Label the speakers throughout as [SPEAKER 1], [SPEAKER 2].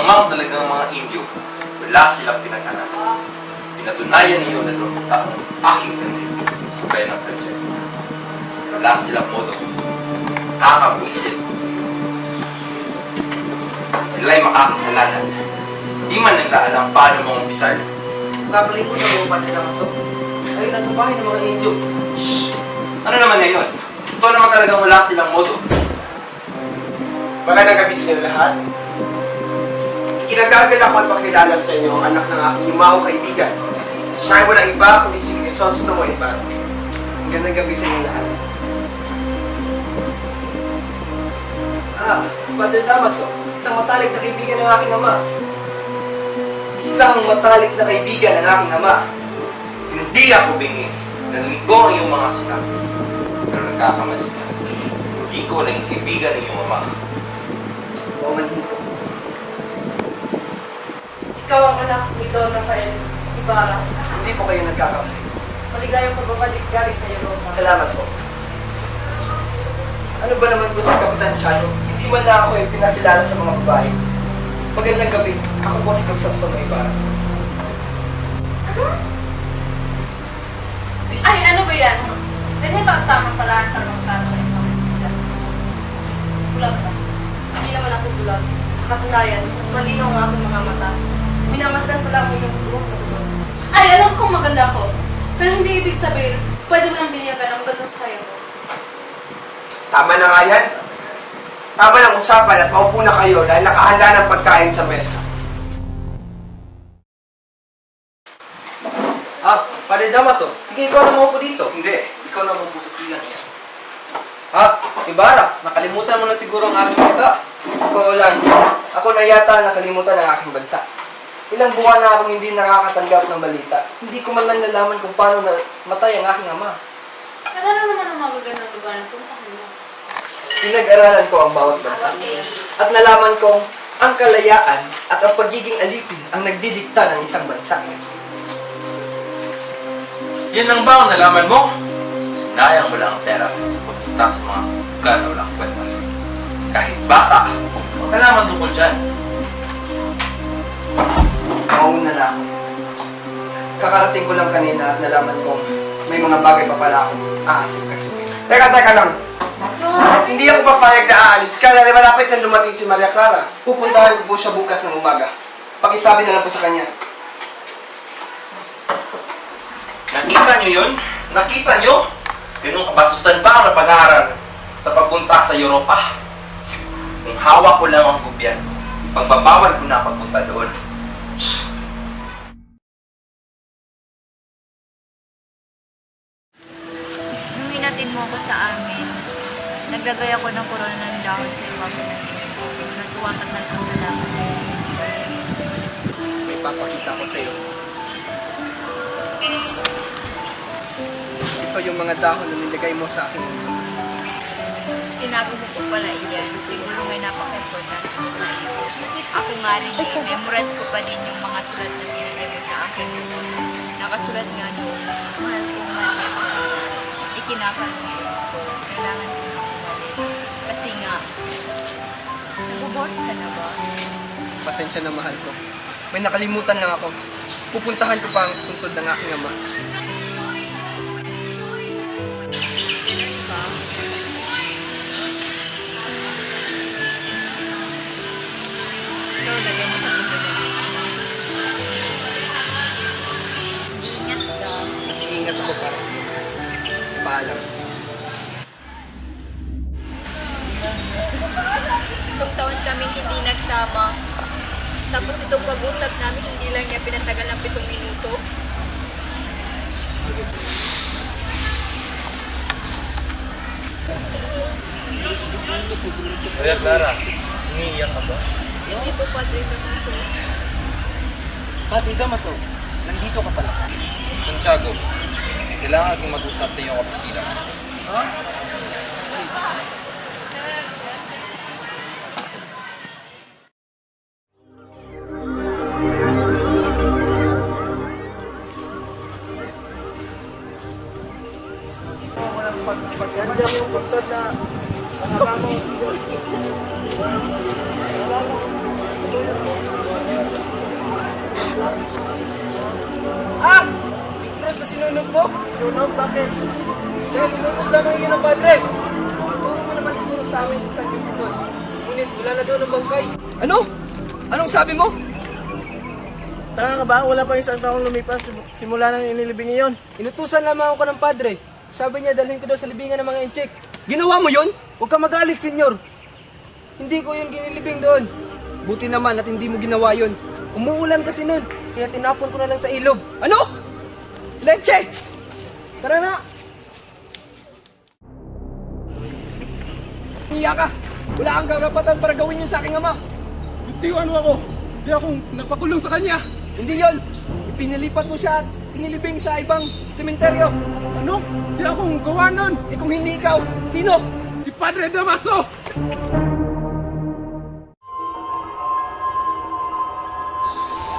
[SPEAKER 1] mga talagang mga Indio, wala silang pinag-anak. Pinatunayan niyo na lumita ang aking kanil sa bayan ng Sargento. Wala silang modo. Kakabuisit. Sila'y makakasalanan. Di man nila alam paano mga umpisal.
[SPEAKER 2] Kakalimutan mo ba nila masok? Ay, nasa bahay ng mga Indio.
[SPEAKER 1] Shhh! Ano naman ngayon? Ito naman talagang wala silang modo.
[SPEAKER 3] Magandang gabi sa inyo lahat. Kinagagal ako at pakilala sa inyo ang anak ng aking imaong kaibigan. Siya ay walang iba kundi si Crisostomo Ibarra.
[SPEAKER 2] Magandang gabi sa inyo lahat. Ah, Padre Damaso, isang matalik na kaibigan ng aking ama. Isang matalik na kaibigan ng aking ama.
[SPEAKER 1] Hindi ako bingi. Narinig ko ang iyong mga sinabi. Pero nagkakamali ka. Hindi ko naging kaibigan ng iyong ama.
[SPEAKER 2] O manhin ko.
[SPEAKER 4] Ikaw ang anak ni Don Rafael Ibarra.
[SPEAKER 2] Hindi po kayo nagkakamali.
[SPEAKER 4] Maligayang pagbabalik galing sa Europa.
[SPEAKER 2] Salamat po. Ano ba naman po si Kapitan Chano? Hindi man na ako ay pinakilala sa mga babae. Magandang gabi. Ako po si Crisostomo Ibarra.
[SPEAKER 4] Ay, ano ba yan? Ganyan ba ang tamang paraan para magplano ng isang bisita? Bulag ka. Hindi naman ako bulag. Sa katunayan, mas malinaw ang aking mga mata. Minamasdan ko lang yung buhok na bulag.
[SPEAKER 5] Ay, alam kong maganda ko. Pero hindi ibig sabihin, pwede mo nang binyagan ang magandang sa'yo.
[SPEAKER 3] Tama na nga yan. Tama ng usapan at maupo na kayo dahil nakahanda ng pagkain sa mesa.
[SPEAKER 2] Ah, Padre Damaso, sige ikaw na maupo dito.
[SPEAKER 1] Hindi. Ikaw na mong sa silang yan.
[SPEAKER 2] Ah, Ibarra, nakalimutan mo na siguro ang aking bansa. Ikaw lang, ako na yata nakalimutan ang aking bansa. Ilang buwan na akong hindi nakakatanggap ng balita. Hindi ko man lang nalaman kung paano namatay ang aking ama.
[SPEAKER 5] At ano naman ang magagandang lugar na puntahan mo?
[SPEAKER 2] Pinag-aralan ko ang bawat bansa. At nalaman kong ang kalayaan at ang pagiging alipin ang nagdidikta ng isang bansa.
[SPEAKER 1] Yan lang ba ang nalaman mo? Sinayang mo lang ang pera sa pagpunta sa mga lugar na walang kwenta. Kahit bata, ang kalaman tungkol dyan.
[SPEAKER 2] Mauna na ako. Kakarating ko lang kanina at nalaman kong may mga bagay pa pala akong aasikaso.
[SPEAKER 3] Teka lang. Hindi ako papayag na aalis ka dahil malapit na dumating si Maria Clara.
[SPEAKER 2] Pupuntahan ko po siya bukas ng umaga. Pakisabi na lang po sa kanya.
[SPEAKER 1] Nakita nyo yun? Nakita nyo? Ganun kabasusan ba ang napag-aaral sa pagpunta sa Europa? Kung hawak ko lang ang gobyerno, pagbabawal ko na ang pagpunta doon.
[SPEAKER 6] Nung hinatid mo ako sa amin, naglagay ako ng korona ng dahon sa iwapo ng ito. Natuwang at nagpasalamat.
[SPEAKER 2] May papakita ko sa iyo. Ito yung mga dahon na nilagay mo sa akin.
[SPEAKER 6] Tinago mo po pala iyan. Siguro may napaka-importante ko sa iyo. Ako nga rin, memorize ko pa din yung mga sulat na binigay mo sa akin. Nakasulat nga doon, mahal kong mahal ka. Ikinakaroon ko. Kailangan ko na umalis. Kasi nga, nag-abort ka na ba?
[SPEAKER 2] Pasensya na mahal ko. May nakalimutan lang ako. Pupuntahan ko pa ang tungkod ng aking ama.
[SPEAKER 6] So, lagyan mo sa punta na. Ingat ka.
[SPEAKER 2] Iingat ako para sa iyo. Paalam.
[SPEAKER 6] Itong taon kaming hindi nagsama. Tapos itong pag-usap namin, hindi lang niya pinatagal ng 7 minuto.
[SPEAKER 1] Maria Clara, umiiyak ka ba?
[SPEAKER 6] Hindi po Padre Damaso.
[SPEAKER 2] Pati Damaso, nandito ka pala.
[SPEAKER 1] Santiago, kailangan aking mag-usap sa iyong opisina.
[SPEAKER 2] Ha? Walang pagpaganda mo, pagtad na nakakamaw sila. Ah! Cross na sinunog mo? Sinunog? Bakit? Dahil inutos lamang iyon ng padre. Turo mo naman siguro sa amin kung saan yung bukod. Ngunit wala na doon ang bangkay. Ano? Anong sabi mo?
[SPEAKER 7] Taka ka ba? Wala pa isang taong lumipas simula nang inilibing iyon.
[SPEAKER 2] Inutusan lamang ako ng padre. Sabi niya dalhin ko daw sa libingan ng mga inchik. Ginawa mo yun? Huwag ka magalit, senyor. Hindi ko yun ginilibing doon. Buti naman at hindi mo ginawa yun. Umuulan kasi nun, kaya tinapon ko na lang sa ilog. Ano? Leche! Tara na! Hiya ka! Wala kang karapatan para gawin yun sa aking ama.
[SPEAKER 7] Bitiwan mo ako. Di ako napakulong sa kanya.
[SPEAKER 2] Hindi yon. Ipinilipat mo siya at inilibing sa ibang sementeryo.
[SPEAKER 7] Ano? Di akong gawa nun.
[SPEAKER 2] Eh kung hindi ikaw, sino?
[SPEAKER 7] Si Padre Damaso.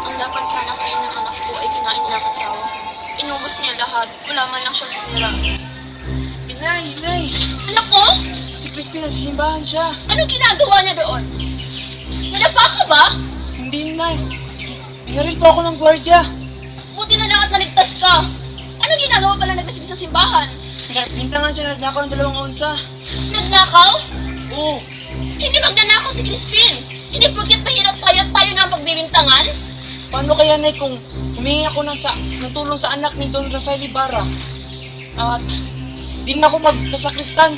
[SPEAKER 8] Ang dapat sana kain ng anak ko ay kinain ng asawa. Inubos niya lahat. Wala man lang siyang tinira.
[SPEAKER 7] Inay!
[SPEAKER 8] Anak ko?
[SPEAKER 7] Si Crispin nagsisimbahan siya.
[SPEAKER 8] Ano ginagawa niya doon? Nadapa ka ba?
[SPEAKER 7] Hindi, Inay. Pinaril po ako ng gwardiya.
[SPEAKER 8] Buti na lang at naligtas ka. Ano ginagawa pala nagkasibig sa simbahan?
[SPEAKER 7] Pintangan siya nagnakaw ng 2 onsa.
[SPEAKER 8] Nagnakaw?
[SPEAKER 7] Oo.
[SPEAKER 8] Hindi magnanakaw si Crispin. Hindi porket mahirap tayo at tayo na ang pagbibintangan.
[SPEAKER 7] Paano kaya, Nay, kung humingi ako ng tulong sa anak ni Don Rafael Ibarra? At di na ako magsasakristan.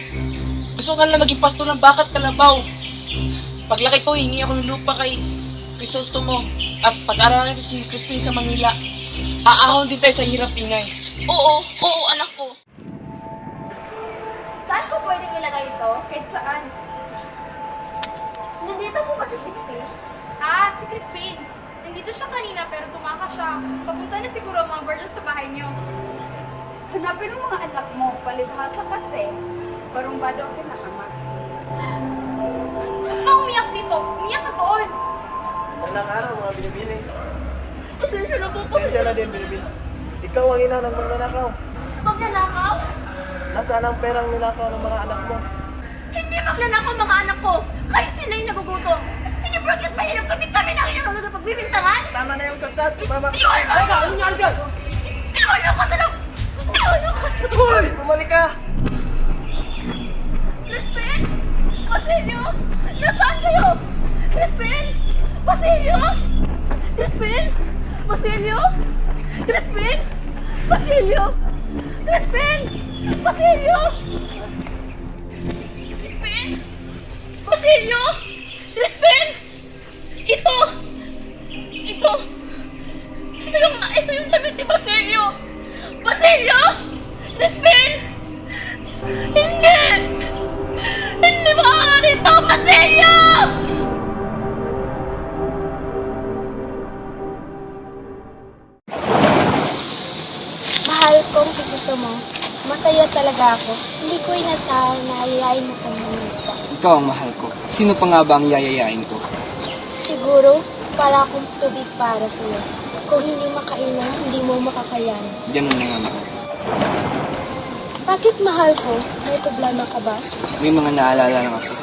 [SPEAKER 7] Gusto ko na lang maging pastor ng Bakat Kalabaw. Paglaki ko, hingi ako ng lupa kay Crisostomo. At pag-aralan ko si Crispin sa Manila. Aahon din tayo sa hirap, Inay.
[SPEAKER 8] Oo, anak ko. Saan ko pwedeng ilagay ito?
[SPEAKER 5] Kahit saan.
[SPEAKER 8] Nandito po ba si Crispin?
[SPEAKER 4] Ah, si Crispin. Nandito siya kanina pero tumakas siya. Papunta na siguro ang mga guardian sa bahay niyo.
[SPEAKER 5] Hanapin mo mga anak mo, palibhasa kasi. Barumbado ang pinakama.
[SPEAKER 4] Huwag kang umiyak dito. Umiyak ka doon.
[SPEAKER 7] Ilang araw, mga binibili.
[SPEAKER 8] Pasensya na po.
[SPEAKER 7] Sensya na din, binibili. Ikaw ang ina ng magnanakaw.
[SPEAKER 8] Magnanakaw?
[SPEAKER 7] Nasaan ang perang ninakaw ng mga anak mo?
[SPEAKER 8] Hindi magnanakaw mga anak ko. Kahit sila'y nagugutom. Hindi porket mahirap kami na ngayon na pagbibintangan.
[SPEAKER 7] Tama na yung saltat, mama.
[SPEAKER 8] Iwan mo! Iwan ka! Iwan ako na lang! Iwan ako!
[SPEAKER 7] Hoy! Bumalik ka!
[SPEAKER 8] Crispin! Basilio! Nasaan kayo? Crispin! Basilio! Crispin! Basilio! Crispin! Basilio! Crispin! Basilio! Crispin! Basilio! Crispin! Ito yung damit ni Basilio! Basilio! Crispin! Hindi! Hindi maaari ito, Basilio!
[SPEAKER 9] Mahal kong gusto mo. Masaya talaga ako. Hindi ko inasahan na ayayain mo kong minista.
[SPEAKER 2] Ikaw ang mahal ko. Sino pa nga ba ang yayayain ko?
[SPEAKER 9] Siguro, para akong tubig para sa'yo. Kung hindi makainom, hindi mo makakayanan.
[SPEAKER 2] Ganun na nga mahal.
[SPEAKER 9] Bakit mahal ko? May problema ka ba?
[SPEAKER 2] May mga naalala lang ako.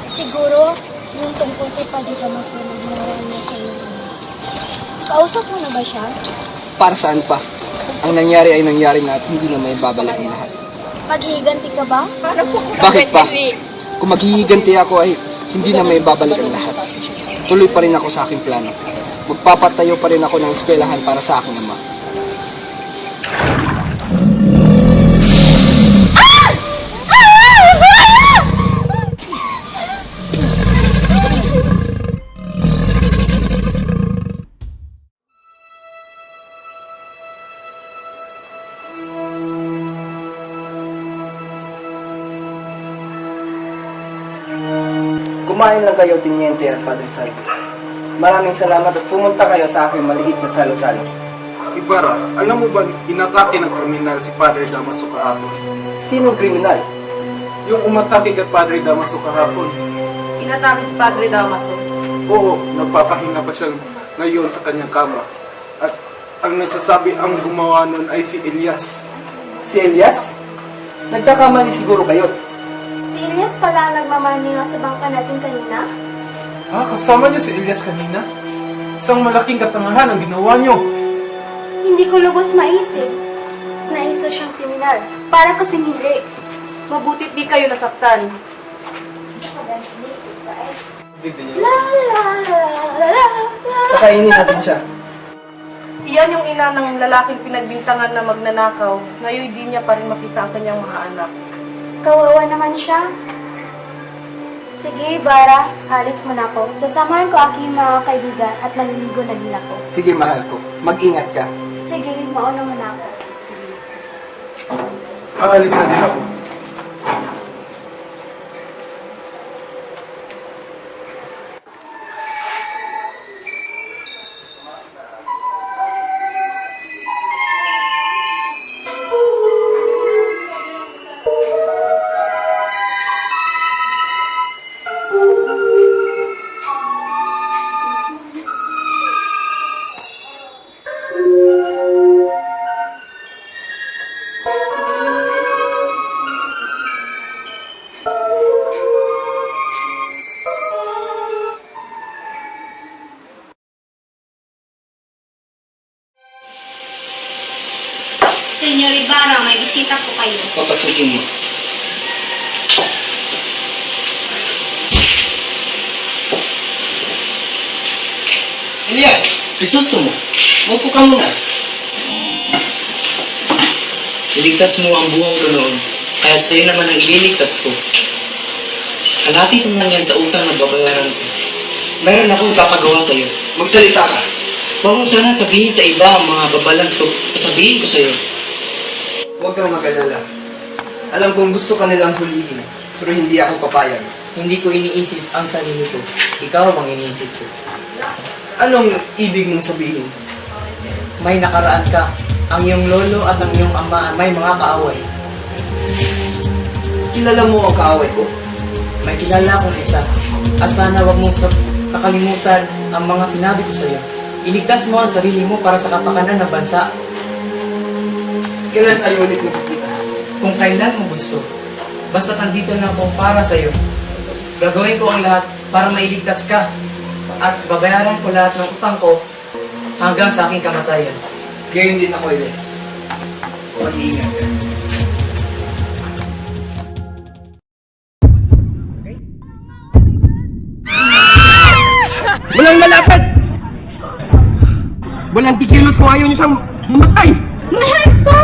[SPEAKER 9] Siguro, yung tungkol kay Padre Damaso na ginawa niya sa'yo. Kausap mo na ba siya?
[SPEAKER 2] Para saan pa? Ang nangyari ay nangyari na at hindi na may babalik ang lahat.
[SPEAKER 9] Maghihiganti ka ba?
[SPEAKER 2] Bakit pa? Kung maghihiganti ako ay hindi na may babalik ang lahat. Tuloy pa rin ako sa aking plano. Magpapatayo pa rin ako ng eskwelahan para sa aking ama. Kumain lang kayo, Tiniente at Padre Salvo. Maraming salamat at pumunta kayo sa aking maliit na salo-salo.
[SPEAKER 10] Ibarra, alam mo ba inatake ng kriminal si Padre Damaso kahapon?
[SPEAKER 2] Sinong kriminal?
[SPEAKER 10] Yung umatake kay Padre Damaso kahapon.
[SPEAKER 4] Inatake si Padre Damaso.
[SPEAKER 10] Oo, nagpapahinga pa siya ngayon sa kanyang kama. At ang nagsasabi ang gumawa nun ay si Elias.
[SPEAKER 2] Si Elias? Nagkakamali siguro kayo.
[SPEAKER 9] Si Elias pala ang nagmamaninga sa bangka natin kanina?
[SPEAKER 10] Ah, kasama niyo si Elias kanina? Isang malaking katangahan ang ginawa niyo.
[SPEAKER 9] Hindi ko lubos maisip na isa siyang kriminal. Para kasing hindi.
[SPEAKER 4] Mabutit di kayo nasaktan.
[SPEAKER 9] La la la la la.
[SPEAKER 2] Kakainin natin siya.
[SPEAKER 4] Iyan yung ina ng lalaking pinagbintangan na magnanakaw. Ngayon di niya pa rin makita ang kanyang mga anak.
[SPEAKER 9] Kawawa naman siya. Sige, Bara, halis mo na ako. Sasamahan ko aking mga kaibigan at maliligo na din ako.
[SPEAKER 2] Sige, mahal ko. Mag-ingat ka.
[SPEAKER 9] Sige, mauna mo na ako.
[SPEAKER 10] Aalis na din ako.
[SPEAKER 8] Senyor Ibarra, may bisita po kayo.
[SPEAKER 2] Papasukin mo.
[SPEAKER 11] Elias, gusto mo. Maupo ka muna. Iligtas mo ang buong ko noon, kaya tayo naman ang ililigtas ko. Kalahati ko lang yan sa utang na babayaran ko. Meron akong papagawa sa'yo.
[SPEAKER 2] Magsalita ka.
[SPEAKER 11] Huwag mo sana sabihin sa iba ang mga babalang to. Sasabihin ko sa'yo.
[SPEAKER 2] Huwag kang mag-alala. Alam kong gusto ka nilang hulihin, pero hindi ako papayag.
[SPEAKER 11] Hindi ko iniisip ang sarili ko. Ikaw ang iniisip ko.
[SPEAKER 2] Anong ibig mong sabihin?
[SPEAKER 11] May nakaraan ka. Ang iyong lolo at ang iyong ama may mga kaaway.
[SPEAKER 2] Kilala mo ang kaaway ko?
[SPEAKER 11] May kilala akong isa. At sana wag mong kakalimutan ang mga sinabi ko sa iyo. Iligtas mo ang sarili mo para sa kapakanan ng bansa.
[SPEAKER 2] Kailan tayo ulit magkikita?
[SPEAKER 11] Kung kailan mo gusto. Basta nandito na ako para sa iyo. Gagawin ko ang lahat para mailigtas ka. At babayaran ko lahat ng utang ko hanggang sa aking kamatayan.
[SPEAKER 2] Gayon din ako, Elias. Mag-iingat ka.
[SPEAKER 3] Walang malapit! Walang kikilos kung ayaw niyo siyang mamatay!
[SPEAKER 9] Mahal ko!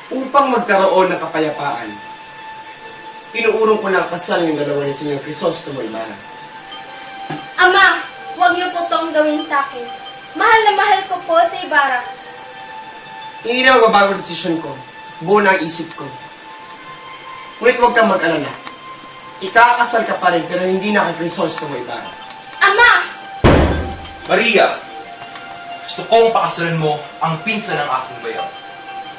[SPEAKER 3] Upang magkaroon ng kapayapaan, inuurong ko ng kasal yung dalawa ni Senyor Crisostomo Ibarra.
[SPEAKER 9] Ama, huwag niyo po itong gawin sa akin. Mahal na mahal ko po si Ibarra.
[SPEAKER 3] Hindi na magbabago ang desisyon ko. Buo na ang isip ko. Ngunit huwag kang mag-alala. Ikakasal ka pa rin pero hindi na kay Crisostomo Ibarra.
[SPEAKER 9] Ama!
[SPEAKER 1] Maria, gusto kong pakasalan mo ang pinsan ng aking bayaw.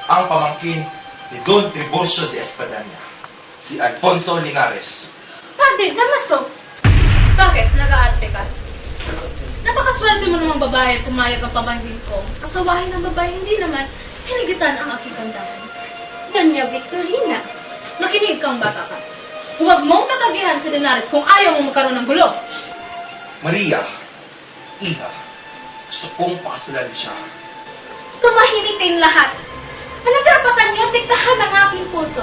[SPEAKER 1] Ang pamangkin ni Don Tiburcio de Espadanya, si Alfonso Linares.
[SPEAKER 5] Padre Damaso, bakit? Nag-aarte ka? Napakaswerte mo namang babae at pumayag ang pamangkin ko. Kasawahin ng babae, hindi naman hinigitan ang aking kandahan.
[SPEAKER 9] Doña Victorina.
[SPEAKER 5] Makinig kang bata ka. Huwag mong tatabihan si Linares kung ayaw mong magkaroon ng gulo.
[SPEAKER 1] Maria, iha, gusto kong pakasalan siya.
[SPEAKER 9] Tumahimik kayong lahat. Anong karapatan niyo diktahan ang aking puso?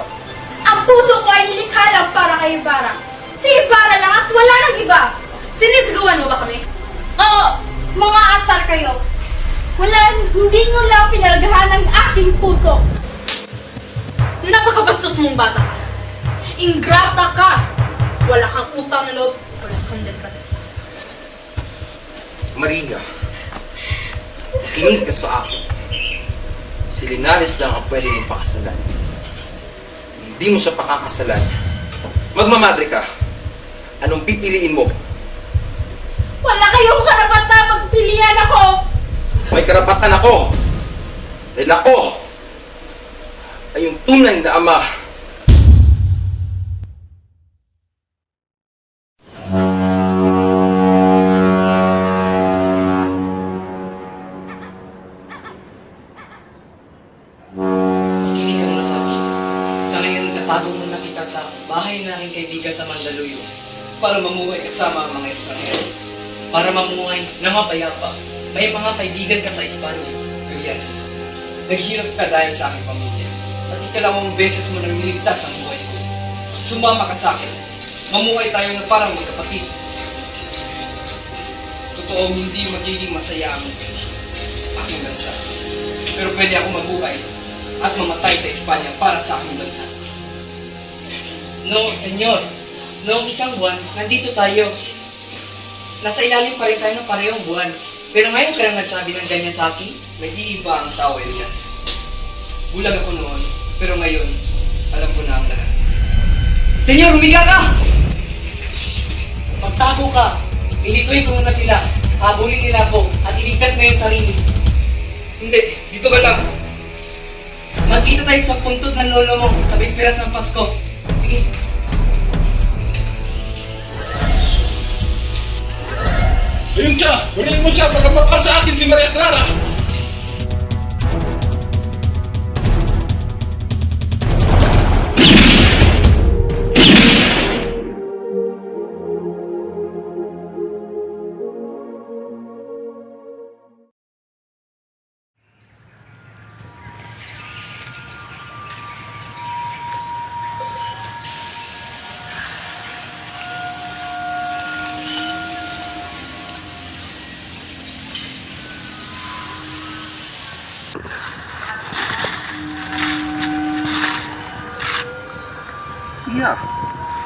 [SPEAKER 9] Ang puso ko ay nilikha lang para kay Ibarra. Si Ibarra lang at wala nang iba.
[SPEAKER 5] Sinisigawan mo ba kami?
[SPEAKER 9] Oo, mga asar kayo. Hindi nyo lang pinalagahan ang aking puso.
[SPEAKER 5] Napakabastos mong bata ka. Ingrata ka. Wala kang utang na loob. Wala kang delikatesa.
[SPEAKER 1] Maria, kinig ka sa akin. Si Linares lang ang pwede mong pakasalan. Hindi mo siya pakakasalan. Magmamadre ka. Anong pipiliin mo?
[SPEAKER 9] Wala kayong karapatan magpilian ako.
[SPEAKER 1] May karapatan ako. Dahil ako ay yung tunay na ama.
[SPEAKER 11] kita sa bahay ng aking kaibigan sa Mandaluyong.
[SPEAKER 2] Para mamuhay kasama ang mga estranghero.
[SPEAKER 11] Para mamuhay na mapayapa. May mga kaibigan ka sa Espanya.
[SPEAKER 2] Elias, naghirap ka dahil sa aking pamilya. At ikalawang beses mo nang niligtas ang buhay ko. Sumama ka sa akin. Mamuhay tayo na parang magkapatid. Totoong hindi magiging masaya ang aking bansa. Pero pwede ako mabuhay at mamatay sa Espanya para sa aking bansa.
[SPEAKER 11] No, senyor. Noong isang buwan, nandito tayo. Nasa ilalim pa rin tayo ng parehong buwan. Pero ngayon ka lang nagsabi ng ganyan sa akin?
[SPEAKER 2] Nag-iiba ang tao, Elias. Bulag ako noon, pero ngayon, alam ko na ang lahat.
[SPEAKER 11] Senyor, humiga ka! Magtago ka. Ilituin ko muna sila. Habulin nila ako at iligtas mo yung sarili.
[SPEAKER 2] Hindi, dito ka lang.
[SPEAKER 11] Magkita tayo sa puntod ng lolo mo sa bisperas ng Pasko. Sige.
[SPEAKER 10] Ayun siya! Gunin mo siya para mapal sa akin si Maria Clara!
[SPEAKER 1] Iya,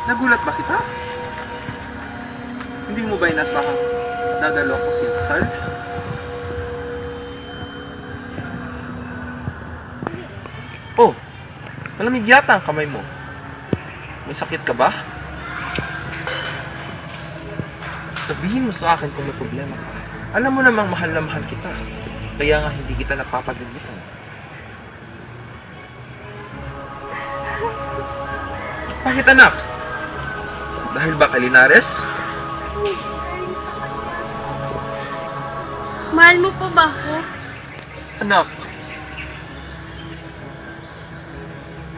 [SPEAKER 1] nagulat ba kita? Hindi mo ba inasahang dadalo ako sa kasal? Oh, malamig yata ang kamay mo. May sakit ka ba? Sabihin mo sa akin kung may problema ka. Alam mo namang mahal na mahal kita. Kaya nga hindi kita napapagulitan. Bakit anak? Dahil ba kay Linares?
[SPEAKER 8] Mahal mo po ba ako?
[SPEAKER 1] Anak,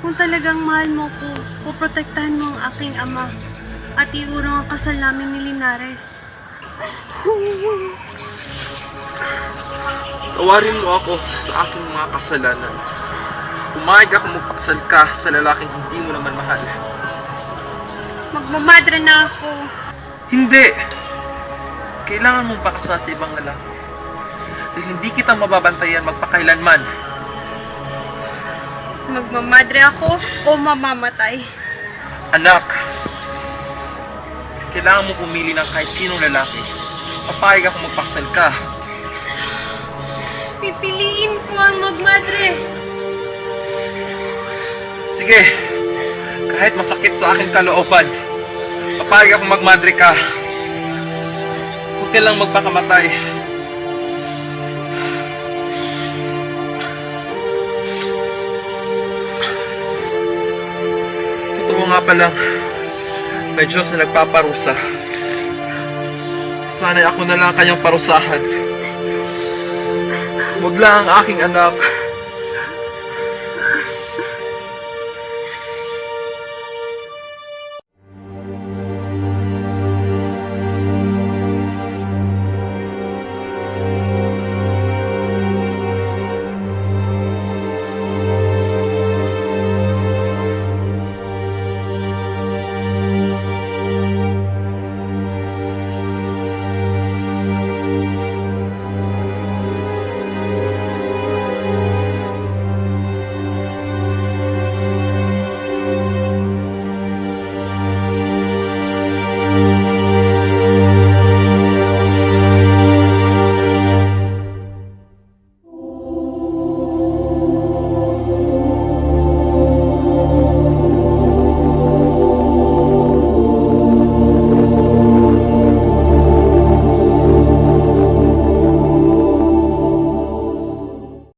[SPEAKER 8] Kung talagang mahal mo ko, poprotektahan mo ang aking ama at iurong ang kasal namin ni Linares.
[SPEAKER 1] tawarin mo ako sa aking mga kasalanan. Pumayag ako magpakasal ka sa lalaking hindi mo naman mahal.
[SPEAKER 8] Magmamadre na ako.
[SPEAKER 1] Hindi! Kailangan mong pakasal sa ibang lalaki. Dahil hindi kita mababantayan magpakailanman.
[SPEAKER 8] Magmamadre ako o mamamatay.
[SPEAKER 1] Anak, kailangan mo pumili ng kahit sinong lalaki. Papayag ako magpakasal ka.
[SPEAKER 8] Pipiliin ko ang magmadre.
[SPEAKER 1] Sige, kahit masakit sa aking kalooban, papayag ako magmadre ka. Huwag ka lang magpakamatay. Totoo nga palang, may Diyos na nagpaparusa. Sana'y ako na lang kanyang parusahan. Huwag lang ang aking anak.